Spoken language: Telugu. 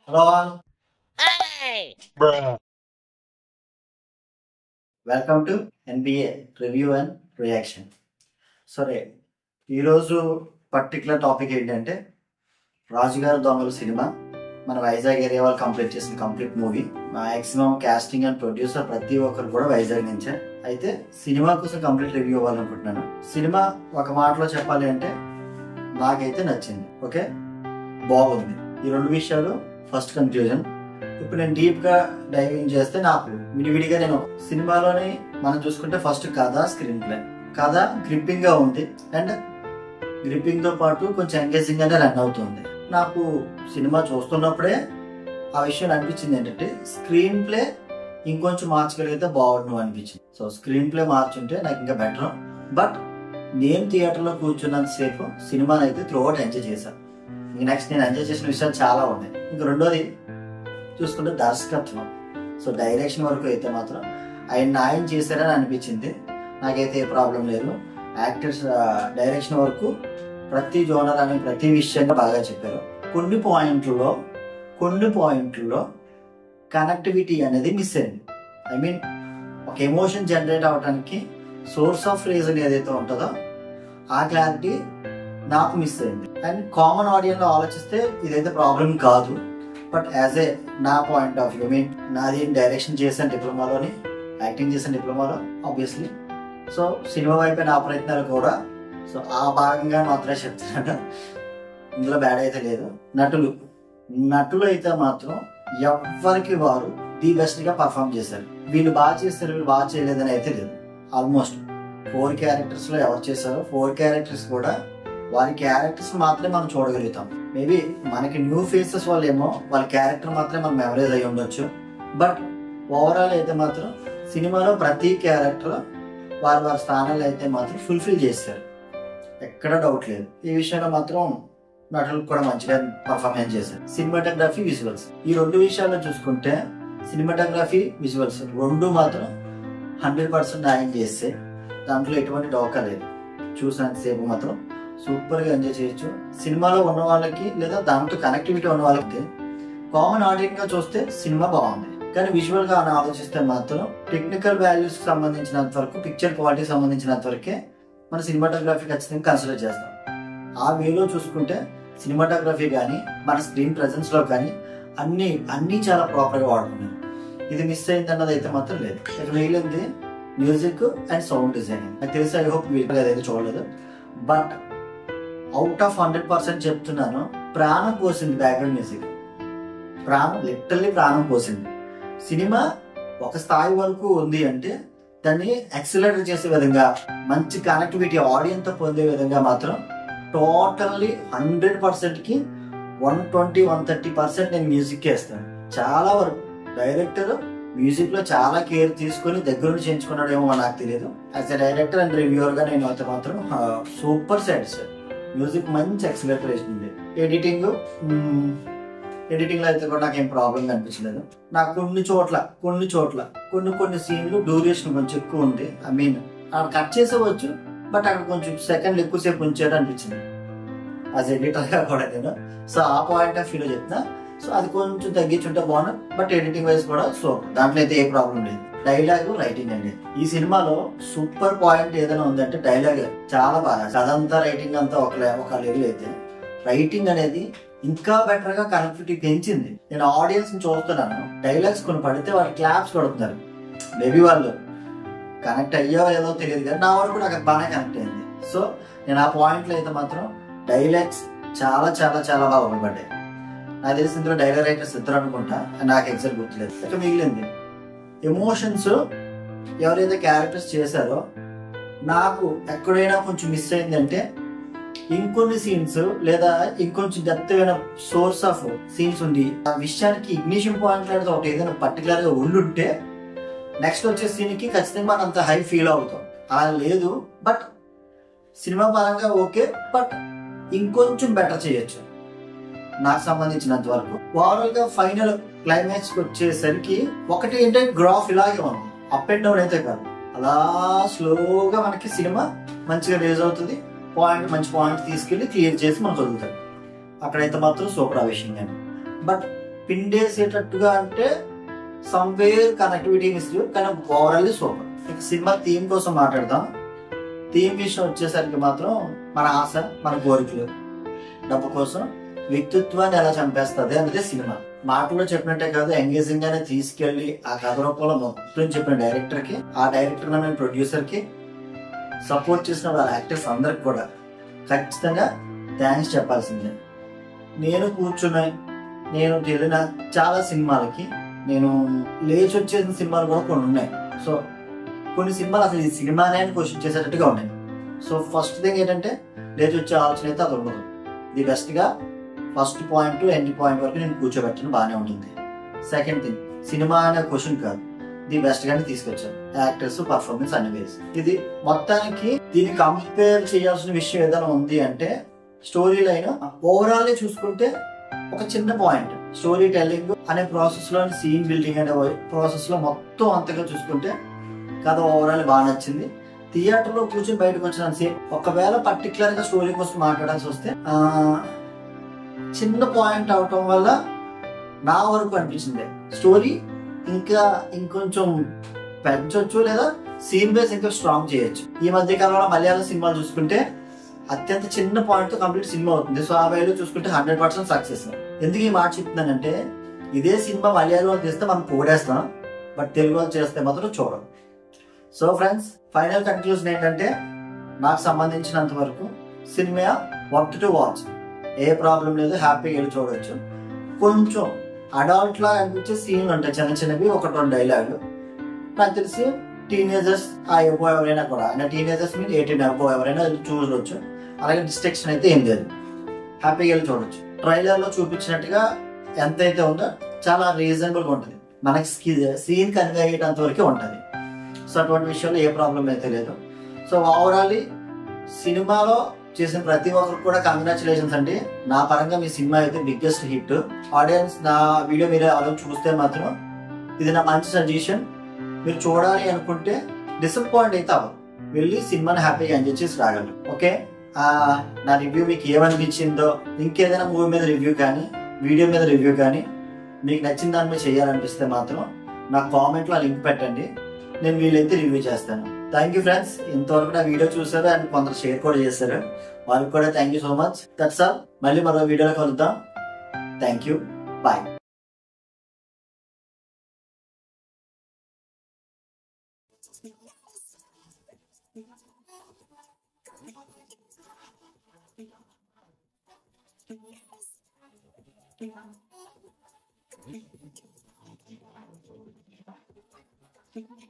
Hello all. Hey! Bruh. Welcome to NBA Review and Reaction. సరే, ఈరోజు పర్టికులర్ టాపిక్ ఏంటంటే రాజుగారి దొంగలు సినిమా. మన వైజాగ్ ఏరియా వాళ్ళు కంప్లీట్ చేసిన complete movie. Maximum casting and producer ప్రతి ఒక్కరు కూడా వైజాగ్ నుంచే. అయితే సినిమా కోసం కంప్లీట్ రివ్యూ అవ్వాలనుకుంటున్నాను. సినిమా ఒక మాటలో చెప్పాలి అంటే నాకైతే నచ్చింది. ఓకే, బాగుంది. ఈ రెండు విషయాలు ఫస్ట్ కన్క్లూజన్. ఇప్పుడు నేను డీప్ గా డైవింగ్ చేస్తే నాకు విడివిడిగా నేను సినిమాలోని మనం చూసుకుంటే ఫస్ట్ కథ, స్క్రీన్ ప్లే. కథ గ్రిప్పింగ్ గా ఉంది అండ్ గ్రిప్పింగ్ తో పాటు కొంచెం ఎంగేజింగ్ గానే రన్ అవుతుంది. నాకు సినిమా చూస్తున్నప్పుడే ఆ విషయం అనిపించింది ఏంటంటే స్క్రీన్ ప్లే ఇంకొంచెం మార్చగలిగితే బాగుండు అనిపించింది. సో స్క్రీన్ ప్లే మార్చుంటే నాకు ఇంకా బెటర్. బట్ నేను థియేటర్లో కూర్చున్నంత సేపు సినిమాని అయితే త్రూ అవుట్ ఎంజాయ్ చేశాను. ఇంక నెక్స్ట్ నేను ఎంజాయ్ చేసిన విషయాలు చాలా ఉన్నాయి. ఇంక రెండోది చూసుకుంటే దర్శకత్వం. సో డైరెక్షన్ వరకు అయితే మాత్రం ఆయన న్యాయం చేశారని అనిపించింది. నాకైతే ఏ ప్రాబ్లం లేదు. యాక్టర్స్ డైరెక్షన్ వరకు ప్రతి జోనర్ అని ప్రతి విషయంగా బాగా చెప్పారు. కొన్ని పాయింట్లలో కనెక్టివిటీ అనేది మిస్ అయింది. ఐ మీన్ ఒక ఎమోషన్ జనరేట్ అవడానికి సోర్స్ ఆఫ్ రీజన్ ఏదైతే ఉంటుందో ఆ క్లారిటీ నాకు మిస్ అయింది. అండ్ కామన్ ఆడియన్స్ లో ఆలోచిస్తే ఇదైతే ప్రాబ్లం కాదు. బట్ యాజ్ ఏ నా పాయింట్ ఆఫ్ వ్యూ, మీన్ నాది డైరెక్షన్ చేశాను డిప్లొమాలోని, యాక్టింగ్ చేశాను డిప్లొమాలో ఆబ్వియస్లీ. సో సినిమా వైపు నా ప్రయత్నాలు కూడా సో ఆ భాగంగా మాత్రమే చెప్తున్నాను. ఇందులో బ్యాడ్ అయితే లేదు. నటులు అయితే మాత్రం ఎవరికి వారు ది బెస్ట్ గా పర్ఫామ్ చేశారు. వీళ్ళు బాగా చేస్తారు, వీళ్ళు బాగా చేయలేదని అయితే లేదు. ఆల్మోస్ట్ 4 క్యారెక్టర్స్ లో ఎవరు చేశారో 4 క్యారెక్టర్స్ కూడా వారి క్యారెక్టర్స్ మాత్రమే మనం చూడగలుగుతాం. మేబీ మనకి న్యూ ఫేసెస్ వాళ్ళు ఏమో వాళ్ళ క్యారెక్టర్ మాత్రమే మనం మెమరైజ్ అయ్యి ఉండొచ్చు. బట్ ఓవరాల్ అయితే మాత్రం సినిమాలో ప్రతి క్యారెక్టర్ వారి స్థానాలు అయితే మాత్రం ఫుల్ఫిల్ చేస్తారు. ఎక్కడ డౌట్ లేదు. ఈ విషయంలో మాత్రం నటులు కూడా మంచిగా పర్ఫార్మెన్స్ చేశారు. సినిమాటోగ్రఫీ, విజువల్స్, ఈ రెండు విషయాల్లో చూసుకుంటే సినిమాటోగ్రఫీ, విజువల్స్ రెండు మాత్రం 100% న్యాయం చేస్తే దాంట్లో ఎటువంటి డోకా లేదు. చూసినంతసేపు మాత్రం సూపర్ గా ఎంజాయ్ చేయొచ్చు. సినిమాలో ఉన్న వాళ్ళకి లేదా దాంతో కనెక్టివిటీ ఉన్న వాళ్ళకి కామన్ ఆడియన్స్ గా చూస్తే సినిమా బాగుంది. కానీ విజువల్ గా ఆలోచిస్తే మాత్రం టెక్నికల్ వాల్యూస్ సంబంధించినంత వరకు, పిక్చర్ క్వాలిటీ సంబంధించినంత వరకే మన సినిమాటోగ్రఫీ ఖచ్చితంగా కన్సిడర్ చేస్తాం. ఆ వేలో చూసుకుంటే సినిమాటోగ్రఫీ కానీ మన స్క్రీన్ ప్రెజెన్స్ లో కానీ అన్ని చాలా ప్రాపర్ గా వాడుకున్నారు. ఇది మిస్ అయింది అన్నది అయితే మాత్రం లేదు. ఇక్కడ మిగిలింది మ్యూజిక్ అండ్ సౌండ్ డిజైనింగ్. నాకు తెలిసి ఐ హోప్ వీళ్ళు అదైతే చూడలేదు. బట్ అవుట్ ఆఫ్ 100% చెప్తున్నాను, ప్రాణం పోసింది బ్యాక్గ్రౌండ్ మ్యూజిక్. లిటరల్లీ ప్రాణం పోసింది. సినిమా ఒక స్థాయి వరకు ఉంది అంటే దాన్ని యాక్సిలరేట్ చేసే విధంగా, మంచి కనెక్టివిటీ ఆడియన్స్ తో పొందే విధంగా మాత్రం టోటల్లీ 100%కి 120-130% నేను మ్యూజిక్ వేస్తాను. చాలా వరకు డైరెక్టర్ మ్యూజిక్ లో చాలా కేర్ తీసుకుని దగ్గరుండి చేయించుకున్నాడేమో నాకు తెలియదు. As a director and reviewer గా నేను అయితే మాత్రం సూపర్ సాటిస్ఫైడ్. మ్యూజిక్ మంచి ఎక్సలరేషన్ ఉంది. ఎడిటింగ్ లో అయితే కూడా నాకేం ప్రాబ్లం అనిపించలేదు. నాకు కొన్ని సీన్లు డ్యూరేషన్ కొంచెం ఎక్కువ ఉంది. ఐ మీన్ కట్ చేసేవచ్చు, బట్ అక్కడ కొంచెం సెకండ్లు ఎక్కువసేపు ఉంచాడు అనిపించింది యాజ్ ఎడిటర్ గా కూడా నేను. సో ఆ పాయింట్ ఆఫ్ వ్యూలో చెప్తున్నా. సో అది కొంచెం తగ్గించుంటే బాగుంది. బట్ ఎడిటింగ్ వైజ్ కూడా సూపర్, దాంట్లో అయితే ఏ ప్రాబ్లం లేదు. డైలాగ్, రైటింగ్ అండి. ఈ సినిమాలో సూపర్ పాయింట్ ఏదైనా ఉందంటే డైలాగ్. చాలా బాగా కథంతా రైటింగ్ అంతా ఒక లెవెల్ అయితే రైటింగ్ అనేది ఇంకా బెటర్ గా కనెక్టివిటీ పెంచింది. నేను ఆడియన్స్ ని చూస్తున్నాను, డైలాగ్స్ కొన్ని పడితే వాళ్ళు క్లాప్స్ కొడుతున్నారు. మేబీ వాళ్ళు కనెక్ట్ అయ్యో ఏదో తెలియదు కానీ నా వరకు నాకు బాగానే కనెక్ట్ అయింది. సో నేను ఆ పాయింట్ లో అయితే మాత్రం డైలాగ్స్ చాలా చాలా చాలా బాగా ఉపయోగపడ్డాయి. నాకు తెలిసి ఇందులో డైలాగ్ రైటర్స్ ఇద్దరు అనుకుంటా, నాకు ఎగ్జాక్ట్ గుర్తులేదు. ఇక మిగిలింది ఎమోషన్స్. ఎవరైతే క్యారెక్టర్స్ చేశారో నాకు ఎక్కడైనా కొంచెం మిస్ అయిందంటే ఇంకొన్ని సీన్స్ లేదా ఇంకొంచెం డెప్త్ అయిన సోర్స్ ఆఫ్ సీన్స్ ఉంది. ఆ విషయానికి ఇగ్నిషన్ పాయింట్ అనేది ఒకటి ఏదైనా పర్టికులర్ గా ఉండుంటే నెక్స్ట్ వచ్చే సీన్ కి ఖచ్చితంగా మనం అంత హై ఫీల్ అవుతాం. అలా లేదు. బట్ సినిమా పరంగా ఓకే, బట్ ఇంకొంచెం బెటర్ చేయొచ్చు నాకు సంబంధించినంత వరకు. ఓవరాల్ గా ఫైనల్ క్లైమాక్స్ వచ్చేసరికి ఒకటి ఏంటంటే గ్రాఫ్ ఇలాగే ఉంది, అప్ అండ్ డౌన్ అయితే కాదు. అలా స్లోగా మనకి సినిమా మంచిగా రేజ్ అవుతుంది. మంచి పాయింట్ తీసుకెళ్లి క్లియర్ చేసి మనకు వదులుతాడు. అక్కడైతే మాత్రం సూపర్ ఆ విషయం. బట్ పిండేసేటట్టుగా అంటే సమ్వేర్ కనెక్టివిటీ మిస్, కానీ ఓవరాల్లీ సూపర్. ఇక సినిమా థీమ్ కోసం మాట్లాడదాం. థీమ్ విషయం వచ్చేసరికి మాత్రం మన ఆశ, మన కోరికలు, డబ్బు కోసం వ్యక్తిత్వాన్ని ఎలా చంపేస్తుంది అనేది సినిమా. మాటలో చెప్పినట్టే కాదు, ఎంగేజింగ్ గానే తీసుకెళ్లి ఆ కథ రూపంలో మొత్తం చెప్పిన డైరెక్టర్ కి, ఆ డైరెక్టర్ నేను ప్రొడ్యూసర్ కి, సపోర్ట్ చేసిన వాళ్ళ యాక్టర్స్ అందరికి కూడా ఖచ్చితంగా థ్యాంక్స్ చెప్పాల్సిందే. నేను కూర్చున్నాయి, నేను తెలియన చాలా సినిమాలకి నేను లేచి వచ్చేసిన సినిమాలు కూడా కొన్ని ఉన్నాయి. సో కొన్ని సినిమాలు అసలు ఈ సినిమానే అని క్వశ్చన్ చేసేటట్టుగా ఉన్నాయి. సో ఫస్ట్ థింగ్ ఏంటంటే లేచి వచ్చే ఆలోచన అయితే అది ఉండదు. ది బెస్ట్ గా first point to end point వరకు నేను కూర్చోబెట్టడం బాగానే ఉంటుంది. సెకండ్ థింగ్, సినిమా అనే క్వశ్చన్ కాదు, ది బెస్ట్ గానే తీసుకొచ్చారు, యాక్టర్స్, పర్ఫార్మెన్స్ అన్ని వేస్. ఇది మొత్తానికి దీన్ని కంపేర్ చేయాల్సిన విషయం ఏదైనా ఉంది అంటే స్టోరీ లైన్ ఓవరాల్ చూసుకుంటే ఒక చిన్న పాయింట్, స్టోరీ టెల్లింగ్ అనే ప్రాసెస్ లో, సీన్ బిల్డింగ్ అనే ప్రాసెస్ లో మొత్తం అంతగా చూసుకుంటే కథ ఓవరాల్ బాగా నచ్చింది. థియేటర్ లో కూర్చొని బయటకు వచ్చిన సేపు ఒకవేళ పర్టికులర్ గా స్టోరీ కోసం మాట్లాడాల్సి వస్తే చిన్న పాయింట్ అవటం వల్ల నా వరకు అనిపించింది స్టోరీ ఇంకా ఇంకొంచెం పెంచొచ్చు, లేదా సీన్ బేస్ ఇంకా స్ట్రాంగ్ చేయొచ్చు. ఈ మధ్య కాలంలో మలయాళం సినిమాలు చూసుకుంటే అత్యంత చిన్న పాయింట్ తో కంప్లీట్ సినిమా అవుతుంది. సో ఆ వేలో చూసుకుంటే 100% సక్సెస్. ఎందుకు ఈ మాట చెప్తున్నానంటే ఇదే సినిమా మలయాళం వాళ్ళు తీస్తే మనం పోడేస్తాం, బట్ తెలుగు వాళ్ళు చేస్తే మాత్రం చూడం. సో ఫ్రెండ్స్, ఫైనల్ కన్క్లూజన్ ఏంటంటే నాకు సంబంధించినంత వరకు cinema worth to watch, A problem లేదు, హ్యాపీగా వెళ్ళి చూడవచ్చు. కొంచెం అడల్ట్ లా అనిపించే సీన్లు ఉంటాయి చిన్న చిన్నవి, 1-2 డైలాగులు. నాకు తెలిసి టీనేజర్స్ ఎవరైనా కూడా, టీనేజర్స్ మీన్ 18 ఎవరైనా చూడవచ్చు. అలాగే డిస్ట్రక్షన్ అయితే ఏం లేదు, హ్యాపీగా వెళ్ళి చూడొచ్చు. ట్రైలర్ లో చూపించినట్టుగా ఎంతైతే ఉందో చాలా రీజనబుల్ గా ఉంటుంది, మనకి సీన్ కన్వే అయ్యేటంత వరకే ఉంటుంది. సో అటువంటి విషయంలో ఏ ప్రాబ్లం అయితే లేదు. సో ఓవరాల్లీ సినిమాలో చేసిన ప్రతి ఒక్కరికి కూడా కంగ్రాచులేషన్స్ అండి. నా పరంగా మీ సినిమా అయితే బిగ్గెస్ట్ హిట్. ఆడియన్స్ నా వీడియో మీరు అలా చూస్తే మాత్రం ఇది నా మంచి సజెషన్. మీరు చూడాలి అనుకుంటే డిసప్పాయింట్ అయితే అవ్వదు, వెళ్ళి సినిమాని హ్యాపీగా ఎంజాయ్ చేసి రాగలరు. ఓకే, నా రివ్యూ మీకు ఏమనిపించిందో, ఇంకేదైనా మూవీ మీద రివ్యూ కానీ, వీడియో మీద రివ్యూ కానీ మీకు నచ్చిన దాని మీద చేయాలనిపిస్తే మాత్రం నా కామెంట్లో ఆ లింక్ పెట్టండి, నేను వీలైతే రివ్యూ చేస్తాను. థ్యాంక్ యూ ఫ్రెండ్స్, ఇంతవరకు నా వీడియో చూసారు అండ్ కొందరు షేర్ కూడా చేశారు, వాళ్ళకి కూడా thank you so much. That's all. మళ్ళీ మరో వీడియోలో కలుద్దాం. Thank you, bye. Thank you.